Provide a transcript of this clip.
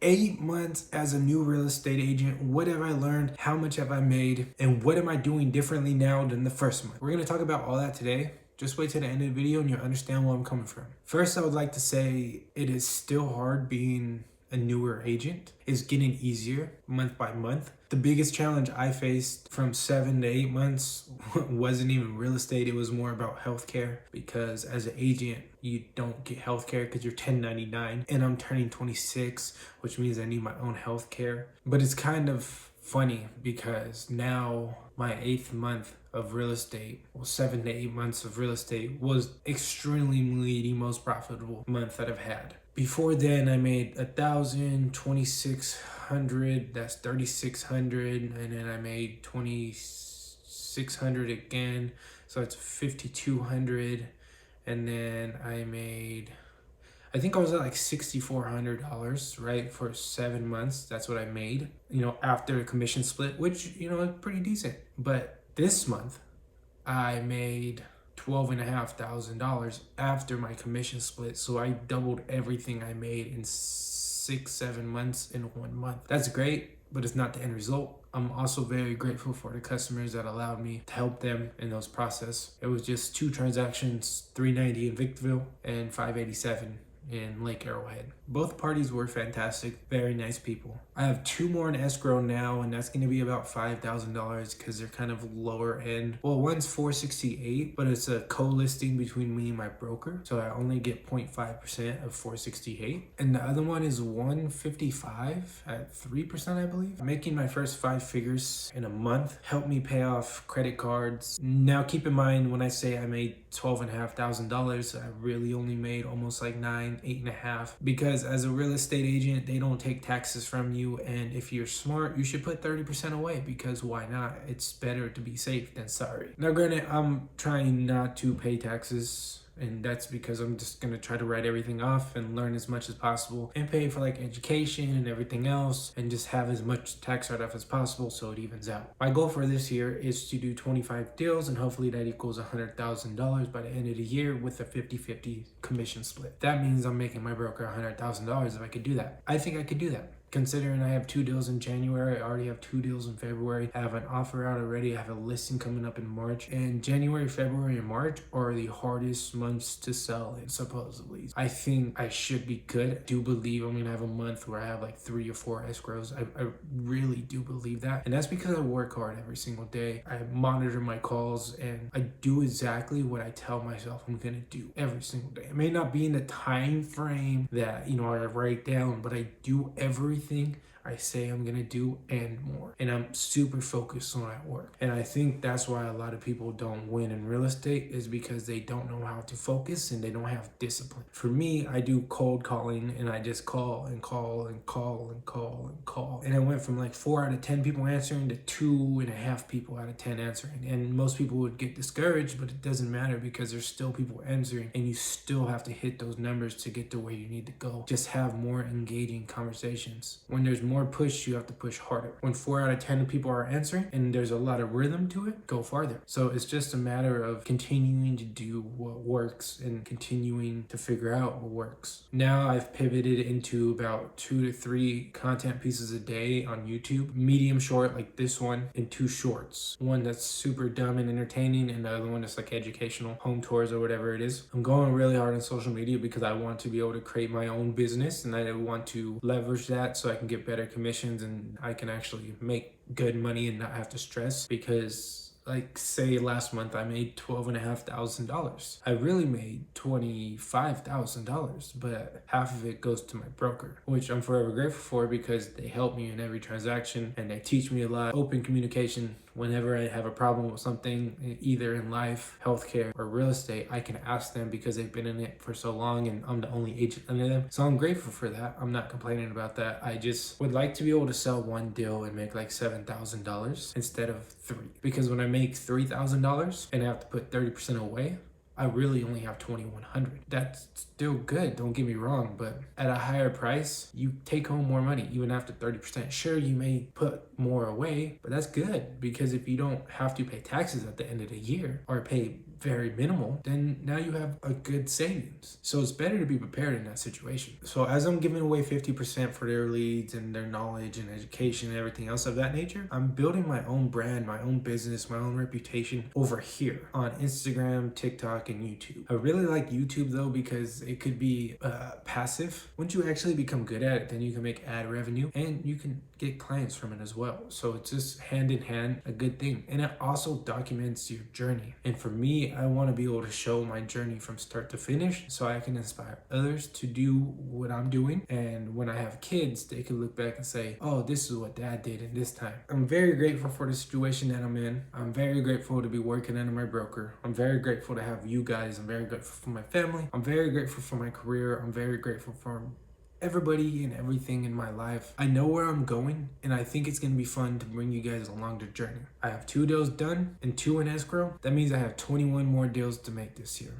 8 months as a new real estate agent. What have I learned? How much have I made? And what am I doing differently now than the first month? We're going to talk about all that today. Just wait till the end of the video and you'll understand where I'm coming from. First, I would like to say it is still hard being a newer agent. It's getting easier month by month. The biggest challenge I faced from 7 to 8 months wasn't even real estate. It was more about healthcare, because as an agent, you don't get healthcare because you're 1099, and I'm turning 26, which means I need my own healthcare. But it's kind of funny because now my 8th month of real estate, well, 7 to 8 months of real estate, was extremely the most profitable month that I've had. Before then, I made 1,000, 2,600, that's 3,600, and then I made 2,600 again, so it's 5,200, and then I made, I think I was at like $6,400, right, for 7 months. That's what I made, after a commission split, which, is pretty decent. But this month, I made $12,500 after my commission split. So I doubled everything I made in 6-7 months in 1 month. That's great, but it's not the end result. I'm also very grateful for the customers that allowed me to help them in those process. It was just 2 transactions, 390 in Victorville and 587 in Lake Arrowhead. Both parties were fantastic, very nice people. I have 2 more in escrow now, and that's going to be about $5,000 because they're kind of lower end. Well, one's $468, but it's a co-listing between me and my broker, so I only get 0.5% of $468. And the other one is $155 at 3%, I believe. Making my first 5 figures in a month helped me pay off credit cards. Now, keep in mind, when I say I made $12,500, I really only made almost like 8.5, because as a real estate agent, they don't take taxes from you, and if you're smart, you should put 30% away, because why not? It's better to be safe than sorry. Now granted, I'm trying not to pay taxes, and that's because I'm just going to try to write everything off and learn as much as possible and pay for like education and everything else, and just have as much tax write-off as possible so it evens out. My goal for this year is to do 25 deals, and hopefully that equals $100,000 by the end of the year with a 50-50 commission split. That means I'm making my broker $100,000 if I could do that. I think I could do that. Considering I have 2 deals in January, I already have 2 deals in February, I have an offer out already, I have a listing coming up in March, and January, February, and March are the hardest months to sell in, supposedly. I think I should be good. I do believe I'm gonna have a month where I have like 3 or 4 escrows. I really do believe that, and that's because I work hard every single day. I monitor my calls, and I do exactly what I tell myself I'm gonna do every single day. It may not be in the time frame that I write down, but I do everything I say I'm gonna do and more, and I'm super focused on at work. And I think that's why a lot of people don't win in real estate, is because they don't know how to focus and they don't have discipline. For me, I do cold calling, and I just call and call and call and call and call, and I went from like 4 out of 10 people answering to 2.5 people out of 10 answering. And most people would get discouraged, but it doesn't matter, because there's still people answering, and you still have to hit those numbers to get to where you need to go. Just have more engaging conversations. When there's more push, you have to push harder. When 4 out of 10 people are answering and there's a lot of rhythm to it, go farther. So it's just a matter of continuing to do what works and continuing to figure out what works. Now I've pivoted into about 2 to 3 content pieces a day on YouTube, medium short like this one, and 2 shorts. One that's super dumb and entertaining, and the other one that's like educational, home tours or whatever it is. I'm going really hard on social media because I want to be able to create my own business, and I want to leverage that so I can get better commissions and I can actually make good money and not have to stress. Because like, say last month I made $12,500. I really made $25,000, but half of it goes to my broker, which I'm forever grateful for, because they help me in every transaction and they teach me a lot. Open communication. Whenever I have a problem with something, either in life, healthcare, or real estate, I can ask them because they've been in it for so long and I'm the only agent under them. So I'm grateful for that. I'm not complaining about that. I just would like to be able to sell 1 deal and make like $7,000 instead of 3. Because when I make $3,000 and I have to put 30% away, I really only have $2,100. That's still good, don't get me wrong, but at a higher price, you take home more money, even after 30%. Sure, you may put more away, but that's good, because if you don't have to pay taxes at the end of the year or pay very minimal, then now you have a good savings. So it's better to be prepared in that situation. So as I'm giving away 50% for their leads and their knowledge and education and everything else of that nature, I'm building my own brand, my own business, my own reputation over here on Instagram, TikTok, and YouTube. I really like YouTube though, because it could be passive. Once you actually become good at it, then you can make ad revenue and you can get clients from it as well. So it's just hand in hand a good thing. And it also documents your journey. And for me, I want to be able to show my journey from start to finish so I can inspire others to do what I'm doing. And when I have kids, they can look back and say, oh, this is what dad did in this time. I'm very grateful for the situation that I'm in. I'm very grateful to be working under my broker. I'm very grateful to have you guys. I'm very grateful for my family. I'm very grateful for my career. I'm very grateful for everybody and everything in my life. I know where I'm going, and I think it's going to be fun to bring you guys along the journey. I have 2 deals done and 2 in escrow. That means I have 21 more deals to make this year.